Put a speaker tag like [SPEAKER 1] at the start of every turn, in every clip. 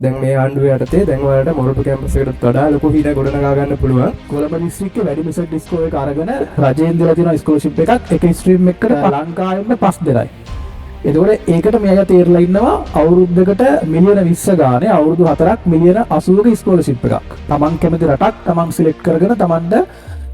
[SPEAKER 1] දැන් මේ ආණ්ඩුව යටතේ දැන් ඔයාලට මොරටු කැම්පස් එකකට වඩා ලොකු හිණ ගොඩනගා ගන්න පුළුවන්. කොළඹ දිස්ත්‍රික්කේ වැඩි මිසක් ඩිස්කෝ එක අරගෙන රජයෙන් දීලා තියෙන ස්කෝලර්ෂිප් එකක් එක ස්ට්‍රීම් එකකට ලංකාවෙම 5 දෙනයි. එතකොට ඒකට මේ අය තීරලා ඉන්නවා අවුරුද්දකට මිලියන 20 ගානේ අවුරුදු 4ක් මිලියන 80ක ස්කෝලර්ෂිප් එකක්. Taman කැමති රටක් Taman සිලෙක්ට් කරගෙන Tamanට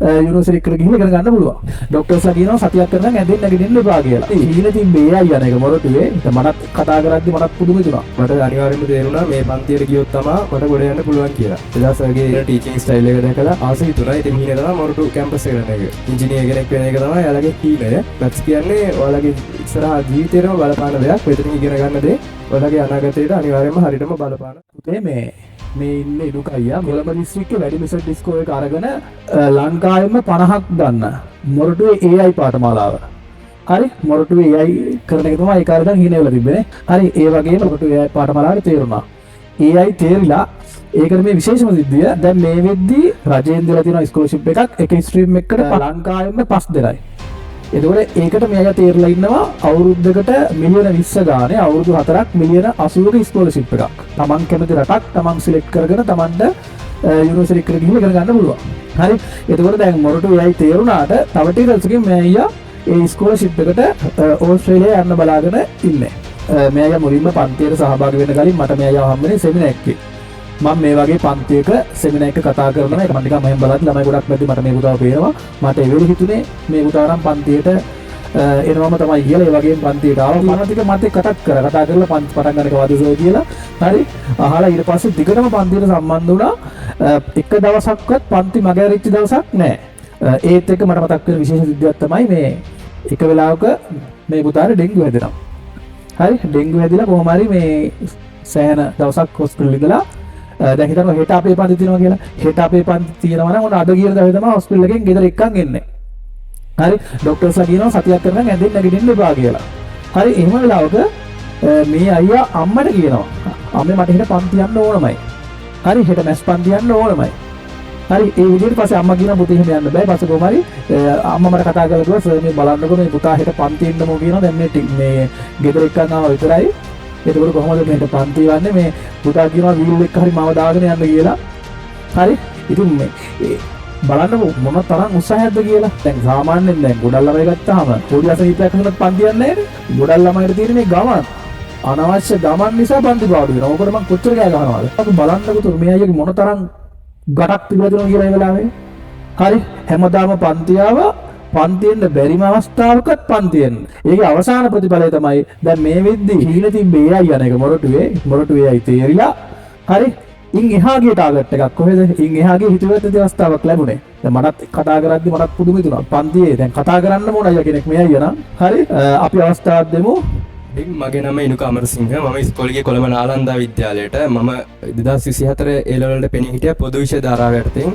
[SPEAKER 1] යුනිවර්සිටි එකට ගිහින් ඉගෙන ගන්න පුළුවන්. ડોක්ටර්ස්ලා කියනවා සතියක් කරනම් ඇඳෙන්න නැගිටින්න එපා කියලා. ඊළ තිබ්බේ අය යන එක මොරටුවේ. මටත් කතා කරද්දි මටත් පුදුම හිතුණා. මට අනිවාර්යයෙන්ම තේරුණා මේ පන්තියට ගියොත් තමයි මට ගොඩ යන්න පුළුවන් කියලා. එදාසගේ ටීචින් ස්ටයිල් එක දැකලා ආස හිතුණා. ඉතින් ඊනේ තමයි මොරටු කැම්පස් එකට නැගෙ. ඉංජිනේර කෙනෙක් වෙන එක තමයි යාළගේ කීනය. මැත්ස් කියන්නේ ඔයාලගේ ඉස්සරහා ජීවිතේටම බලපාන දෙයක්. මෙතනින් ඉගෙන ගන්න දේ ඔයාලගේ අනාගතයට අනිවාර්යයෙන්ම හරියටම බලපාන. මේ ඉන්නේ ඉඩුකයියා කොළඹ දිස්ත්‍රික්කේ වැඩි මිසක් ඩිස්කෝ එක අරගෙන ලංකාවෙම 50ක් ගන්න මොරටුවේ AI පාඨමාලාව. හරි මොරටුවේ AI කරන එක තමයි ඒ කාලේ දැන් හීනෙ වෙලා තිබ්බේ. හරි ඒ වගේම මොරටුවේ AI පාඨමාලාවට තේරුණා. AI තේරිලා ඒකට මේ විශේෂම සිද්ධිය දැන් මේ වෙද්දී රජයෙන් දීලා තියෙන ස්කෝලර්ෂිප් එකක් එක ස්ට්‍රීම් එකකට ලංකාවෙම 5 දෙනයි. එතකොට ඒකට මේ අය තීරලා ඉන්නවා අවුරුද්දකට මිලියන 20 ගානේ අවුරුදු 4ක් මිලියන 80ක ස්කෝලර්ෂිප් එකක්. Taman කැමති රටක් Taman සිලෙක්ට් කරගෙන Tamanට යුනිවර්සිටි එකට ගිහින් ඉගෙන ගන්න පුළුවන්. හරි. එතකොට දැන් මොරටුවේ අය තේරුණාට තව ටිකක් එකකින් මේ අයියා ඒ ස්කෝලර්ෂිප් එකට ඕස්ට්‍රේලියාව යන්න බලාගෙන ඉන්නේ. මේ අය මුලින්ම පන්තියට සහභාගී වෙන්න කලින් මට මේ අයව හම්බුනේ සෙමිනාර් එකේ. මම මේ වගේ පන්තියක සෙමිනාර් එක කතා කරනවා ඒක මම නිකන් මම බලද්දි ළමයි ගොඩක් මැද්දේ මට මේ පුතාව පේනවා මට ඒ වෙලෙ හිතුනේ මේ පුතානම් පන්තියට එනවම තමයි කියලා ඒ වගේම පන්තියට ආවා මම ටික මට කතා කරලා පන්ති පටන් ගන්න එක වදසෝ කියලා හරි අහලා ඊට පස්සේ දිගටම පන්තියට සම්බන්ධ වුණා එක දවසක්වත් පන්ති මගහැරිච්ච දවසක් නැහැ ඒත් එක මට මතක් වෙන විශේෂ සිද්ධියක් තමයි මේ එක වෙලාවක මේ පුතාට ඩෙන්ගු හැදෙනවා හරි ඩෙන්ගු හැදිලා කොහොම හරි මේ සෑහෙන දවසක් හොස්පිටල් ඉඳලා දැන් හිතන්න හෙට අපේ පන්ති තියෙනවා කියලා. හෙට අපේ පන්ති තියෙනවා නම් ඔන්න අද කියන දවසේ තමයි හොස්පිටල් එකෙන් ගෙදර එක්කන් එන්නේ. හරි ડોක්ටර්ස්ලා කියනවා සතියක් කරනම් ඇඳෙන්න නැගිටින්න එපා කියලා. හරි එහෙම වෙලාවක මේ අයියා අම්මට කියනවා අම්මේ මට හෙට පන්ති යන්න ඕනමයි. හරි හෙට මැස් පන්ති යන්න ඕනමයි. හරි ඒ විදිහට පස්සේ අම්මා කියනවා පුතේ එහෙම යන්න බෑ. පස්සේ කොහොම හරි අම්මා මට කතා කරලා කිව්වා සර් මේ බලන්නකෝ මේ පුතා හෙට පන්ති එන්නමෝ කියනවා. දැන් මේ ගෙදර එක්කන් ආවා විතරයි. එතකොට කොහොමද මේකට පන්ති වන්නේ මේ පුතා කියනවා වීල් එක හරි මාව දාගෙන යන්න කියලා. හරි. ඉතින් මේ බලන්න මොන තරම් උත්සාහයක්ද කියලා. දැන් සාමාන්‍යයෙන් දැන් ගොඩක් ළමයි ගත්තාම පොඩි අසනීපයක් වුණත් පන්ති යන්නේ නැහැ නේ. ගොඩක් ළමයිට තියෙන මේ ගමන් අනවශ්‍ය ගමන් නිසා පන්ති පාඩු වෙනවා. ඕකට මම කොච්චර කෑ ගහනවද? අපි බලන්නකො මේ අයගේ මොන තරම් ගටක් තිබුණාද කියලා ඒ වෙලාවේ. හරි. හැමදාම පන්ති ආවා පන්තියෙන්න බැරිම අවස්ථාවකත් පන්තියෙන්න. ඒකේ අවසාන ප්‍රතිඵලය තමයි දැන් මේ වෙද්දී හීන තිබ්බේ අය යන එක මොරටුවේ අය තේරිලා හරි ඉන් එහා ගිය ටාගට් එකක් කොහෙද ඉන් එහා ගිය හිතුවත් නැති අවස්ථාවක් ලැබුණේ. දැන් මටත් කතා කරද්දි මටත් පුදුම හිතුණා. පන්තියේ දැන් කතා කරන්න ඕන අය කෙනෙක් මේ අය නම් හරි අපි අවස්ථාවක් දෙමු.
[SPEAKER 2] මගේ නම ඉනුක අමරසිංහ මම ඉස්කෝලේ ගියේ කොළඹ නාලන්දා විද්‍යාලයට මම 2024 A level වලට පෙනී හිටියා පොදු විෂය ධාරාව යටතේ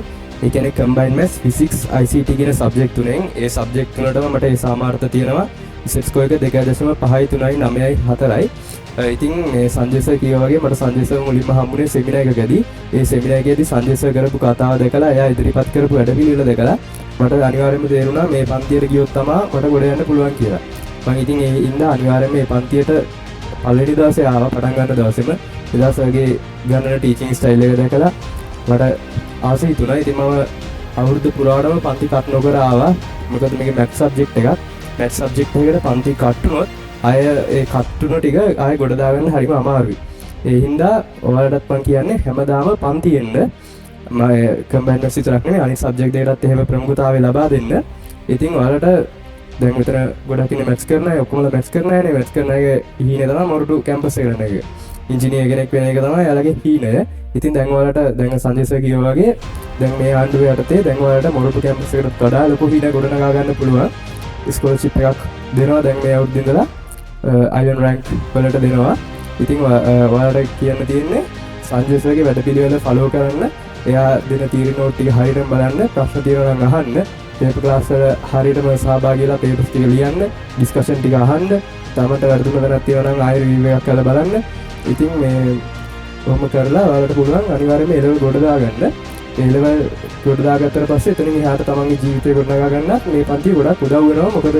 [SPEAKER 2] ඒ කියන්නේ combined maths physics ICT කියන සබ්ජෙක්ට් තුනෙන් ඒ සබ්ජෙක්ට් තුනටම මට ඒ සාමාර්ථ තියෙනවා ඉසෙට් ස්කෝර් එක 2.5යි 3යි 9යි 4යි ඉතින් මේ සංජය සර් කියවා වගේ මට සංජය සර් මුලින්ම හම්බුනේ සෙමිනාර් එකකදී ඒ සෙමිනාර් එකේදී සංජය සර් කරපු කතාව දැකලා එයා ඉදිරිපත් කරපු වැඩපිළිවෙල දැකලා මට අනිවාර්යයෙන්ම තේරුණා මේ පන්තියට ගියොත් තමයි මට ගොඩ යන්න පුළුවන් කියලා මම ඉතින් ඒ ඉඳලා අනිවාර්යයෙන්ම මේ පන්තියට පළවෙනි දවසේ ආවා පටන් ගන්න දවසේම එදා සර්ගේ ගන්නන ටීචින් ස්ටයිල් එක දැකලා මට ආස හිතුණා. ඉතින් මම අවුරුදු පුරාවටම පන්ති කට් නොකර ආවා. මොකද මේකේ මැත්ස් සබ්ජෙක්ට් එකක්. මැත්ස් සබ්ජෙක්ට් එකකට පන්ති කට් වුණොත් අය ඒ කට් වුණ ටික ආයෙ ගොඩ දාගන්න හරිම අමාරුයි. ඒ හින්දා ඔයාලටත් මම කියන්නේ හැමදාම පන්ති එන්න. මම කම්බයින්ඩ් මැත්ස් විතරක් නෙමෙයි අනිත් සබ්ජෙක්ට් දෙකටත් එහෙම ප්‍රමුඛතාවය ලබා දෙන්න. ඉතින් ඔයාලට දැන් මෙතන ගොඩක් ඉන්නේ මැත්ස් කරන අය ඔක්කොම මැත්ස් කරන අයනේ මැත්ස් කරන අයගේ හීනේ තමයි මොරටු කැම්පස් එකට නැගෙ. ඉංජිනේර කෙනෙක් වෙන එක තමයි යාළගේ හීනය. ඉතින් දැන් ඔයාලට දැන් සංජය සර් කියවා වගේ දැන් මේ ආණ්ඩුව යටතේ දැන් ඔයාලට මොරටු කැම්පස් එකට වඩා ලොකු හිණ ගොඩනගා ගන්න පුළුවන් ස්කෝලර්ෂිප් එකක් දෙනවා දැන් මේ අවුරුද්දේ ඉඳලා අයන් රැන්ක් වලට දෙනවා. ඉතින් ඔයාලට කියන්න තියෙන්නේ සංජය සර්ගේ වැඩපිළිවෙල ෆලෝ කරන්න. එයා දෙන තීරණ නෝට් ටික හරියටම බලන්න. ප්‍රශ්න තියෙනවා නම් අහන්න. පේපර් ක්ලාස් වල හරියටම සහභාගී වෙලා පේපර්ස් ටික ලියන්න. ඩිස්කෂන් ටික අහන්න. තමන්ට වැරදුන තැනක් තියෙනවා නම් ආයෙ රිවිව් එකක් කරලා බලන්න. ඉතින් මේ කොහොම කරලා ඔයාලට පුළුවන් අනිවාර්යයෙන්ම එළවලු ගොඩ දාගන්න. ඒ ලෙවල් ගොඩ දාගත්තට පස්සේ එතනින් එහාට තමන්ගේ ජීවිතය ගොඩනගා ගන්නත් මේ පන්ති ගොඩක් උදව් වෙනවා. මොකද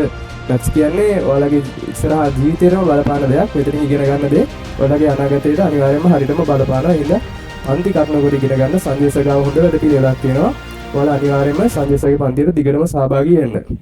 [SPEAKER 2] මැත්ස් කියන්නේ ඔයාලගේ ඉස්සරහා ජීවිතේටම බලපාන දෙයක්. මෙතනින් ඉගෙන ගන්න දේ ඔයාලගේ අනාගතයට අනිවාර්යයෙන්ම හරියටම බලපානවා. එහෙනම් පන්ති කටනකොට ඉගෙන ගන්න සංජය සර් ගාව හොඳ වැඩ පිළිවෙලක් තියෙනවා. ඔයාලා අනිවාර්යයෙන්ම සංජය සර්ගේ පන්තියට දිගටම සහභාගී වෙන්න.